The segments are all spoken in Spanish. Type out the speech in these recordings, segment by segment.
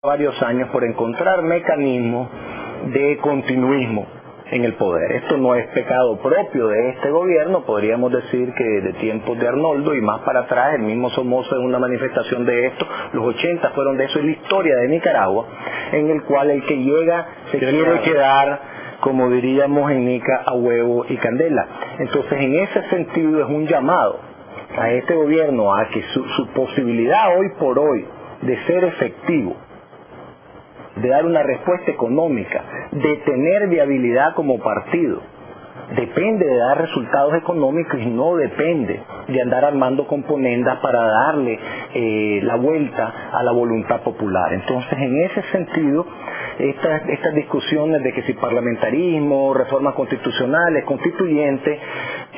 varios años por encontrar mecanismos de continuismo en el poder. Esto no es pecado propio de este gobierno, podríamos decir que de tiempos de Arnoldo y más para atrás, el mismo Somoza es una manifestación de esto, los 80 fueron de eso, y la historia de Nicaragua, en el cual el que llega se quiere quedar, como diríamos en Nica, a huevo y candela. Entonces, en ese sentido es un llamado a este gobierno a que su posibilidad hoy por hoy de ser efectivo, de dar una respuesta económica, de tener viabilidad como partido, depende de dar resultados económicos y no depende de andar armando componendas para darle la vuelta a la voluntad popular. Entonces, en ese sentido, estas discusiones de que si parlamentarismo, reformas constitucionales, constituyentes,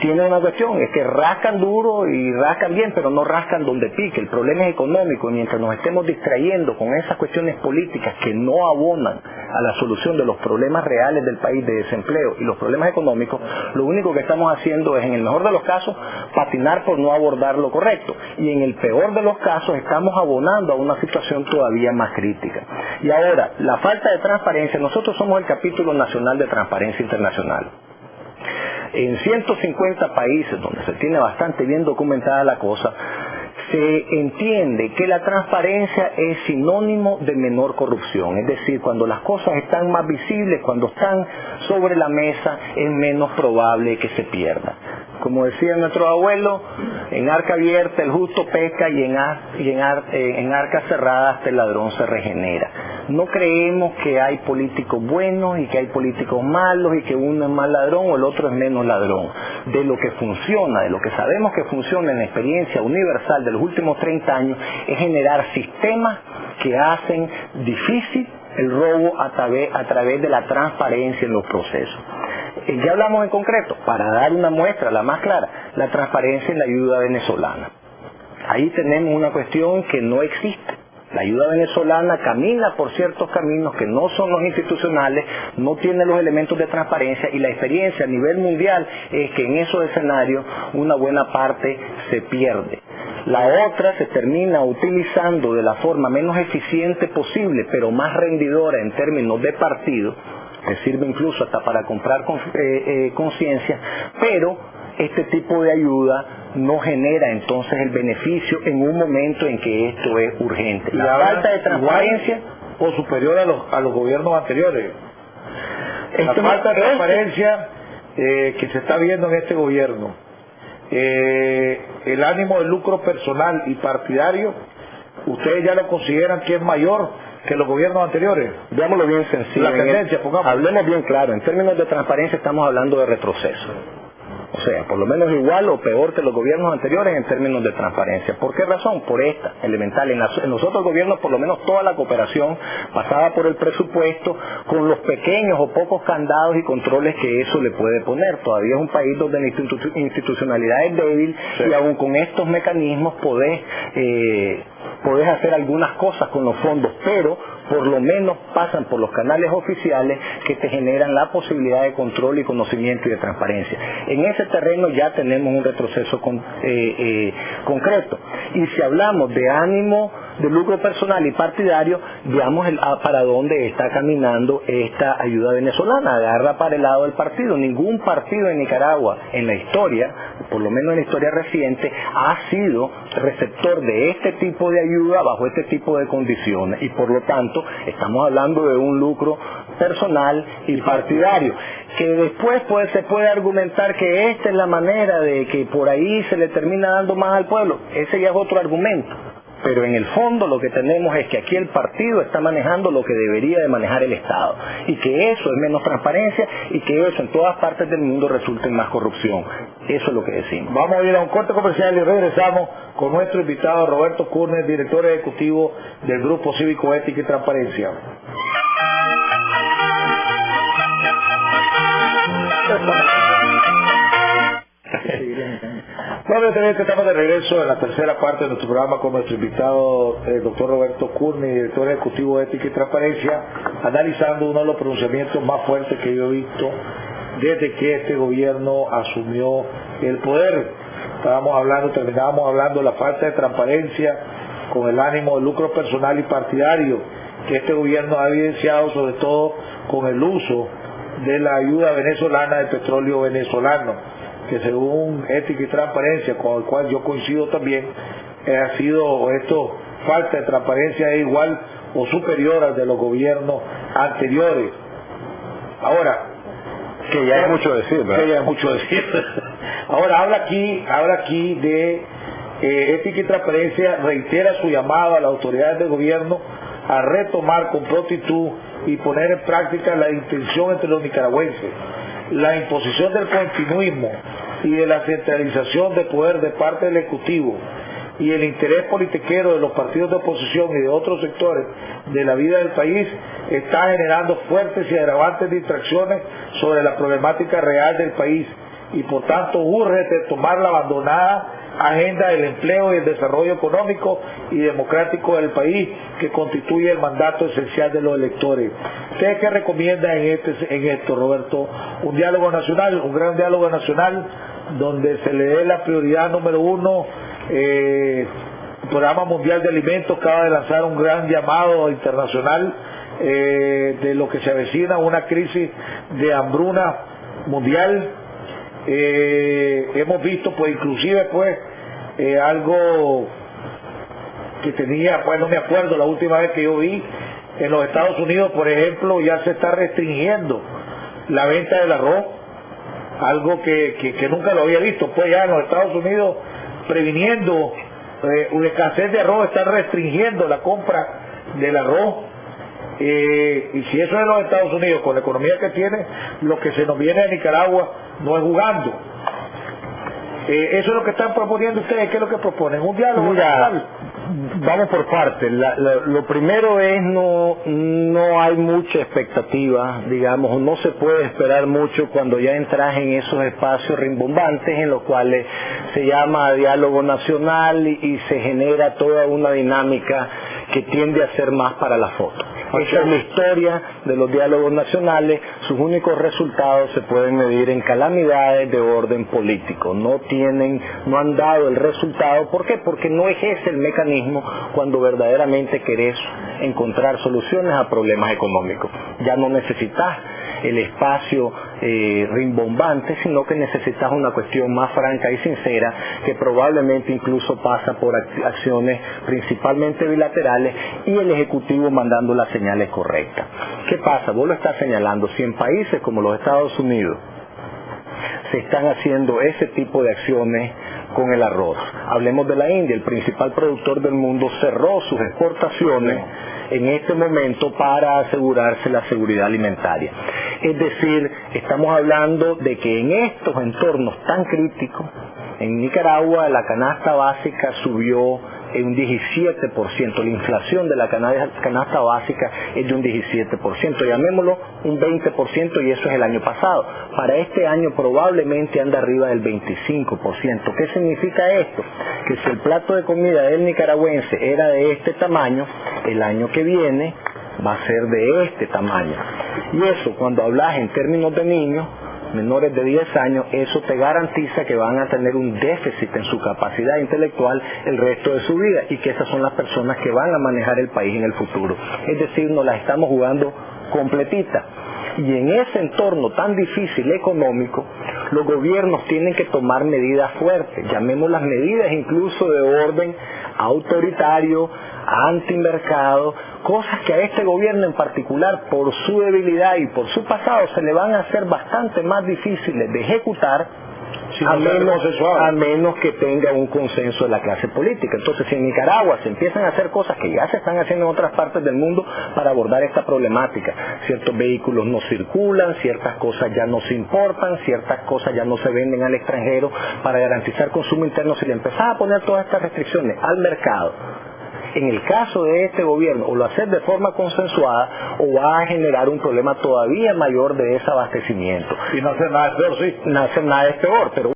tienen una cuestión, es que rascan duro y rascan bien, pero no rascan donde pique. El problema es económico, y mientras nos estemos distrayendo con esas cuestiones políticas que no abonan a la solución de los problemas reales del país de desempleo y los problemas económicos, lo único que estamos haciendo es, en el mejor de los casos, patinar por no abordar lo correcto, y en el peor de los casos estamos abonando a una situación todavía más crítica. Y ahora, la falta de transparencia, nosotros somos el capítulo nacional de Transparencia Internacional. En 150 países donde se tiene bastante bien documentada la cosa, se entiende que la transparencia es sinónimo de menor corrupción. Es decir, cuando las cosas están más visibles, cuando están sobre la mesa, es menos probable que se pierda. Como decía nuestro abuelo, en arca abierta el justo pesca y en arca cerrada hasta el ladrón se regenera. No creemos que hay políticos buenos y que hay políticos malos y que uno es más ladrón o el otro es menos ladrón. De lo que funciona, de lo que sabemos que funciona en la experiencia universal de los últimos 30 años, es generar sistemas que hacen difícil el robo a través de la transparencia en los procesos. Ya hablamos en concreto, para dar una muestra, la más clara, la transparencia en la ayuda venezolana. Ahí tenemos una cuestión que no existe. La ayuda venezolana camina por ciertos caminos que no son los institucionales, no tiene los elementos de transparencia, y la experiencia a nivel mundial es que en esos escenarios una buena parte se pierde. La otra se termina utilizando de la forma menos eficiente posible, pero más rendidora en términos de partido, que sirve incluso hasta para comprar conciencia, pero este tipo de ayuda no genera entonces el beneficio en un momento en que esto es urgente. La falta de transparencia o superior a los gobiernos anteriores. La falta de transparencia que se está viendo en este gobierno, el ánimo de lucro personal y partidario, ¿ustedes ya lo consideran que es mayor que los gobiernos anteriores? Veámoslo bien sencillo. La tendencia, pongamos. Hablemos bien claro, en términos de transparencia estamos hablando de retroceso. O sea, por lo menos igual o peor que los gobiernos anteriores en términos de transparencia. ¿Por qué razón? Por esta, elemental. En los otros gobiernos, por lo menos toda la cooperación pasaba por el presupuesto, con los pequeños o pocos candados y controles que eso le puede poner. Todavía es un país donde la institucionalidad es débil, sí, y aún con estos mecanismos podés hacer algunas cosas con los fondos, pero por lo menos pasan por los canales oficiales que te generan la posibilidad de control y conocimiento y de transparencia. En ese terreno ya tenemos un retroceso concreto. Y si hablamos de ánimo de lucro personal y partidario, veamos para dónde está caminando esta ayuda venezolana. Agarra para el lado del partido. Ningún partido en Nicaragua en la historia, por lo menos en la historia reciente, ha sido receptor de este tipo de ayuda bajo este tipo de condiciones, y por lo tanto estamos hablando de un lucro personal y partidario, que después se puede argumentar que esta es la manera de que por ahí se le termina dando más al pueblo. Ese ya es otro argumento. Pero en el fondo lo que tenemos es que aquí el partido está manejando lo que debería de manejar el Estado, y que eso es menos transparencia, y que eso en todas partes del mundo resulta en más corrupción. Eso es lo que decimos. Vamos a ir a un corte comercial y regresamos con nuestro invitado Roberto Kurnes, director ejecutivo del Grupo Cívico Ética y Transparencia. Bueno, que estamos de regreso en la tercera parte de nuestro programa con nuestro invitado, el doctor Roberto Kurnes, director ejecutivo de Ética y Transparencia, analizando uno de los pronunciamientos más fuertes que yo he visto desde que este gobierno asumió el poder. Terminábamos hablando de la falta de transparencia con el ánimo de lucro personal y partidario, que este gobierno ha evidenciado, sobre todo con el uso de la ayuda venezolana del petróleo venezolano, que según Ética y Transparencia, con el cual yo coincido también, ha sido esto, falta de transparencia es igual o superior al de los gobiernos anteriores. Ahora, que ya es mucho decir, ¿verdad? Que ya es mucho decir. Ahora habla aquí de Ética y Transparencia, reitera su llamado a las autoridades del gobierno a retomar con prontitud y poner en práctica la intención entre los nicaragüenses, la imposición del continuismo y de la centralización de poder de parte del Ejecutivo y el interés politiquero de los partidos de oposición y de otros sectores de la vida del país está generando fuertes y agravantes distracciones sobre la problemática real del país y por tanto urge retomar la abandonada agenda del empleo y el desarrollo económico y democrático del país que constituye el mandato esencial de los electores. ¿Ustedes qué recomiendan en esto, Roberto? Un diálogo nacional, un gran diálogo nacional donde se le dé la prioridad número uno. El Programa Mundial de Alimentos acaba de lanzar un gran llamado internacional de lo que se avecina una crisis de hambruna mundial. Hemos visto pues inclusive pues algo que tenía, pues no me acuerdo la última vez que yo vi, en los Estados Unidos por ejemplo ya se está restringiendo la venta del arroz, algo que nunca lo había visto, pues ya en los Estados Unidos previniendo una escasez de arroz, están restringiendo la compra del arroz. Y si eso es en los Estados Unidos, con la economía que tiene, lo que se nos viene a Nicaragua no es jugando. Eso es lo que están proponiendo ustedes. ¿Qué es lo que proponen? ¿Un diálogo? Mira, vamos por partes. Lo primero es no hay mucha expectativa, digamos, no se puede esperar mucho cuando ya entras en esos espacios rimbombantes en los cuales se llama diálogo nacional y se genera toda una dinámica que tiende a ser más para la foto. Esa es la historia de los diálogos nacionales. Sus únicos resultados se pueden medir en calamidades de orden político. No han dado el resultado. ¿Por qué? Porque no es ese el mecanismo cuando verdaderamente querés encontrar soluciones a problemas económicos. Ya no necesitas el espacio rimbombante, sino que necesitas una cuestión más franca y sincera que probablemente incluso pasa por acciones principalmente bilaterales y el Ejecutivo mandando las señales correctas. ¿Qué pasa? Vos lo estás señalando. Si en países como los Estados Unidos se están haciendo ese tipo de acciones con el arroz, hablemos de la India, el principal productor del mundo cerró sus exportaciones en este momento para asegurarse la seguridad alimentaria. Es decir, estamos hablando de que en estos entornos tan críticos, en Nicaragua la canasta básica subió en un 17%, la inflación de la canasta básica es de un 17%, llamémoslo un 20%, y eso es el año pasado. Para este año probablemente anda arriba del 25%. ¿Qué significa esto? Que si el plato de comida del nicaragüense era de este tamaño, el año que viene va a ser de este tamaño. Y eso, cuando hablas en términos de niños menores de 10 años, eso te garantiza que van a tener un déficit en su capacidad intelectual el resto de su vida, y que esas son las personas que van a manejar el país en el futuro. Es decir, nos la estamos jugando completita. Y en ese entorno tan difícil económico, los gobiernos tienen que tomar medidas fuertes, llamémoslas medidas incluso de orden autoritario, antimercado, cosas que a este gobierno en particular, por su debilidad y por su pasado, se le van a hacer bastante más difíciles de ejecutar, a menos que tenga un consenso de la clase política. Entonces, si en Nicaragua se empiezan a hacer cosas que ya se están haciendo en otras partes del mundo para abordar esta problemática, ciertos vehículos no circulan, ciertas cosas ya no se importan, ciertas cosas ya no se venden al extranjero para garantizar consumo interno, si le empezás a poner todas estas restricciones al mercado, en el caso de este gobierno, o lo haces de forma consensuada, o va a generar un problema todavía mayor de desabastecimiento. Y no hacer nada es peor, sí. No hacer nada es peor, pero